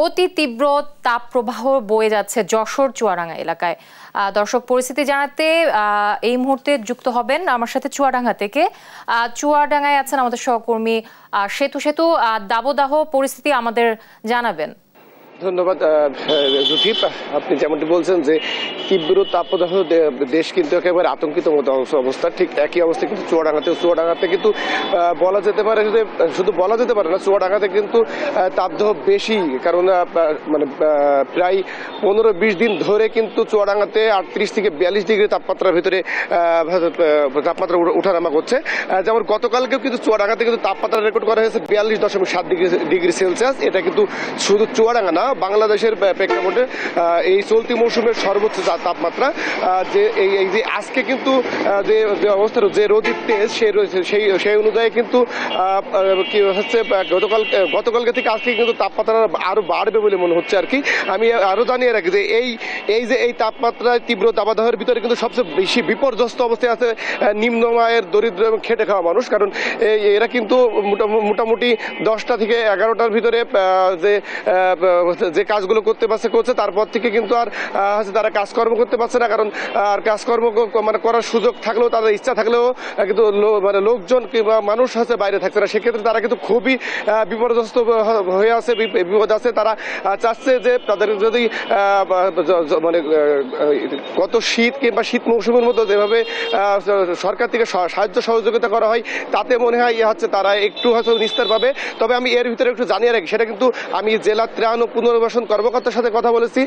অতি তীব্র তাপপ্রবাহ বয়ে যাচ্ছে যশোর চুয়াডাঙ্গা এলাকায়। দর্শক পরিস্থিতি জানাতে এই মুহূর্তে যুক্ত হবেন আমার সাথে চুয়াডাঙ্গা থেকে। চুয়াডাঙ্গায় আছেন আমাদের সহকর্মী সেতু। দাবদাহ পরিস্থিতি আমাদের জানাবেন। ধন্যবাদ জ্যোতি। আপনি যেমনটি বলছেন যে তীব্র তাপদাহ দেশ কিন্তু একেবারে আতঙ্কিত মতো অবস্থা, ঠিক একই অবস্থা কিন্তু চুয়াডাঙ্গাতে কিন্তু বলা যেতে পারে যে শুধু বলা যেতে পারে না, চুয়াডাঙ্গাতে কিন্তু তাপদাহ বেশি, কারণ মানে প্রায় 15-20 দিন ধরে কিন্তু চুয়াডাঙ্গাতে 38 থেকে 42 ডিগ্রি তাপমাত্রার ভিতরে তাপমাত্রা ওঠানামা করছে। যেমন গতকালকেও কিন্তু চুয়াডাঙ্গাতে কিন্তু তাপমাত্রা রেকর্ড করা হয়েছে 42.7 ডিগ্রি সেলসিয়াস। এটা কিন্তু শুধু চুয়াডাঙ্গা না, বাংলাদেশের প্রেক্ষাপটে এই চলতি মৌসুমের সর্বোচ্চ তাপমাত্রা। যে এই যে আজকে কিন্তু যে অবস্থার যে রোদের তেজ সেই অনুযায়ী কিন্তু কি হচ্ছে গতকালকে থেকে আজকে কিন্তু তাপমাত্রা আরো বাড়বে বলে মনে হচ্ছে আর কি। আমি আরো জানিয়ে রাখি যে এই তাপমাত্রায় তীব্র দাবদাহের ভিতরে কিন্তু সবচেয়ে বেশি বিপর্যস্ত অবস্থায় আছে নিম্ন আয়ের দরিদ্র এবং খেটে খাওয়া মানুষ, কারণ এরা কিন্তু মোটামুটি 10টা থেকে 11টার ভিতরে যে কাজগুলো করছে, তারপর থেকে কিন্তু আর তারা কাজকর্ম করতে পারছে না, কারণ আর কাজকর্ম মানে করার সুযোগ থাকলেও, তাদের ইচ্ছা থাকলেও কিন্তু মানে লোকজন কিংবা মানুষ আছে বাইরে থাকছে না। সেক্ষেত্রে তারা কিন্তু খুবই বিপর্যস্ত হয়ে আছে, বিপদ আছে। তারা চাচ্ছে যে তাদের যদি মানে গত শীত কিংবা শীত মৌসুমের মতো যেভাবে সরকার থেকে সাহায্য সহযোগিতা করা হয়, তাতে মনে হয় হচ্ছে তারা একটু হয়তো নিস্তার পাবে। তবে আমি এর ভিতরে একটু জানিয়ে রাখি, সেটা কিন্তু আমি জেলা ত্রাণ ও পুনর্বাসন কর্মকর্তার সাথে কথা বলেছি।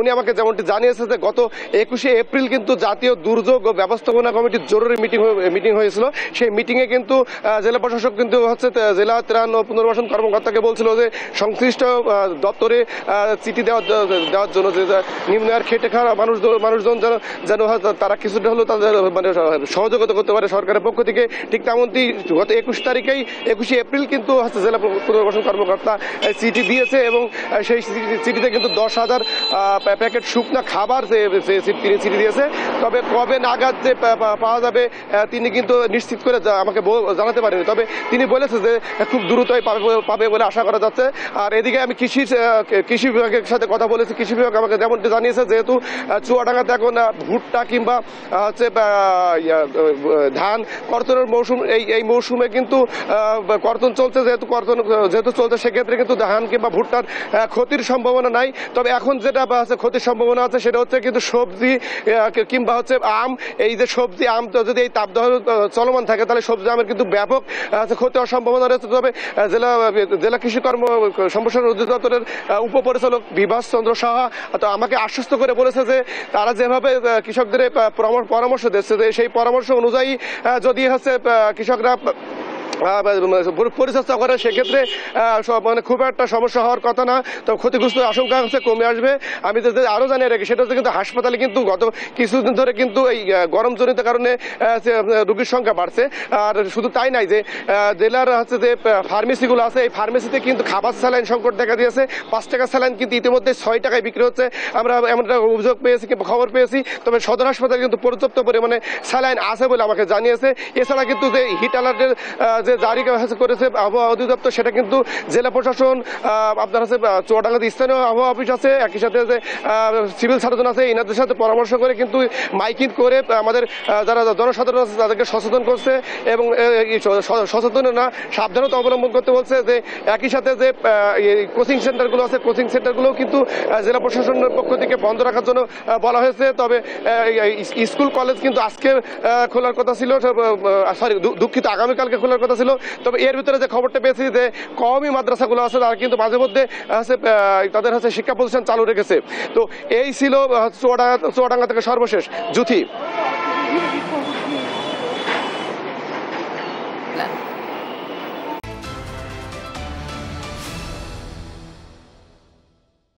উনি আমাকে যেমনটি জানিয়েছে যে গত 21শে এপ্রিল কিন্তু জাতীয় দুর্যোগ ও ব্যবস্থাপনা কমিটির জরুরি মিটিং হয়েছিল। সেই মিটিংয়ে কিন্তু জেলা প্রশাসক কিন্তু হচ্ছে জেলা ত্রাণ ও পুনর্বাসন কর্মকর্তাকে বলছিল যে সংশ্লিষ্ট দপ্তরে চিঠি দেওয়ার জন্য যে নিম্ন আয়ের খেটে খাওয়া মানুষজন যেন তারা কিছুটা হলেও তাদের মানে সহযোগিতা করতে পারে সরকারের পক্ষ থেকে। ঠিক তেমনটি গত 21শে এপ্রিল কিন্তু হচ্ছে জেলা পুনর্বাসন কর্মকর্তা চিঠি দিয়েছে, এবং সেই চিঠিতে কিন্তু 10,000 প্যাকেট শুকনো খাবার তিনি চিঠি দিয়েছে। তবে কবে নাগাদ যে পাওয়া যাবে তিনি কিন্তু নিশ্চিত করে আমাকে জানাতে পারেনি, তবে তিনি বলেছে যে খুব দ্রুতই পাবে বলে আশা করা যাচ্ছে। আর এদিকে আমি কৃষি বিভাগের সাথে কথা বলেছি। কৃষি বিভাগ আমাকে যেমনটি জানিয়েছে, যেহেতু চুয়াডাঙ্গাতে এখন ভুট্টা কিংবা হচ্ছে ধান কর্তনের মৌসুম, এই মৌসুমে কিন্তু কর্তন চলছে, যেহেতু চলছে, সেক্ষেত্রে কিন্তু ধান কিংবা ভুট্টার ক্ষতির সম্ভাবনা নাই। তবে এখন যেটা আছে ক্ষতির সম্ভাবনা আছে, সেটা হচ্ছে কিন্তু সবজি কিংবা হচ্ছে আম। এই যে সবজি আম যদি এই তাপদাহ চলমান থাকে, তাহলে সবজি আমের কিন্তু ব্যাপক ক্ষতি হওয়ার সম্ভাবনা রয়েছে। তবে জেলা কৃষি সম্প্রসারণ অধিদপ্তরের উপপরিচালক বিভাস চন্দ্র সাহা তো আমাকে আশ্বস্ত করে বলেছে যে তারা যেভাবে কৃষকদের পরামর্শ দিচ্ছে, যে সেই পরামর্শ অনুযায়ী যদি হচ্ছে কৃষকরা পরিচর্যা করে, সেক্ষেত্রে মানে খুব একটা সমস্যা হওয়ার কথা না। তো ক্ষতিগ্রস্ত আশঙ্কা হচ্ছে কমে আসবে। আমি আরো জানিয়ে রাখি, সেটা হচ্ছে কিন্তু হাসপাতালে কিন্তু গত কিছুদিন ধরে কিন্তু এই গরমজনিত কারণে রোগীর সংখ্যা বাড়ছে। আর শুধু তাই নাই, যে জেলার হচ্ছে যে ফার্মেসিগুলো আছে, এই ফার্মেসিতে কিন্তু খাবার স্যালাইন সংকট দেখা দিয়েছে। 5 টাকা স্যালাইন কিন্তু ইতিমধ্যে 6 টাকায় বিক্রি হচ্ছে। আমরা এমন একটা অভিযোগ পেয়েছি কিংবা খবর পেয়েছি। তবে সদর হাসপাতালে কিন্তু পর্যাপ্ত পরিমাণে স্যালাইন আছে বলে আমাকে জানিয়েছে। এছাড়া কিন্তু যে হিট অ্যালার্টের যে জারি করেছে আবহাওয়া অধিদপ্তর, সেটা কিন্তু জেলা প্রশাসন, আপনার হচ্ছে চুয়াডাঙ্গাতে স্থানীয় আবহাওয়া অফিস আছে, একই সাথে যে সিভিল সার্জন আছে, এনাদের সাথে পরামর্শ করে কিন্তু মাইকিং করে আমাদের যারা জনসাধারণ আছে তাদেরকে সচেতন করছে, এবং সচেতন না সাবধানতা অবলম্বন করতে বলছে। যে একই সাথে যে কোচিং সেন্টারগুলো আছে, কোচিং সেন্টারগুলোও কিন্তু জেলা প্রশাসনের পক্ষ থেকে বন্ধ রাখার জন্য বলা হয়েছে। তবে স্কুল কলেজ কিন্তু আজকে খোলার কথা ছিল, দুঃখিত আগামীকালকে খোলার কথা ছিল। তবে এর ভিতরে যে খবরটা পেয়েছি, যে কওমি মাদ্রাসাগুলো আছে তারা কিন্তু মাঝে মধ্যে তাদের হচ্ছে শিক্ষা প্রতিষ্ঠান চালু রেখেছে। তো এই ছিল চুয়াডাঙ্গা থেকে সর্বশেষ জ্যোতি।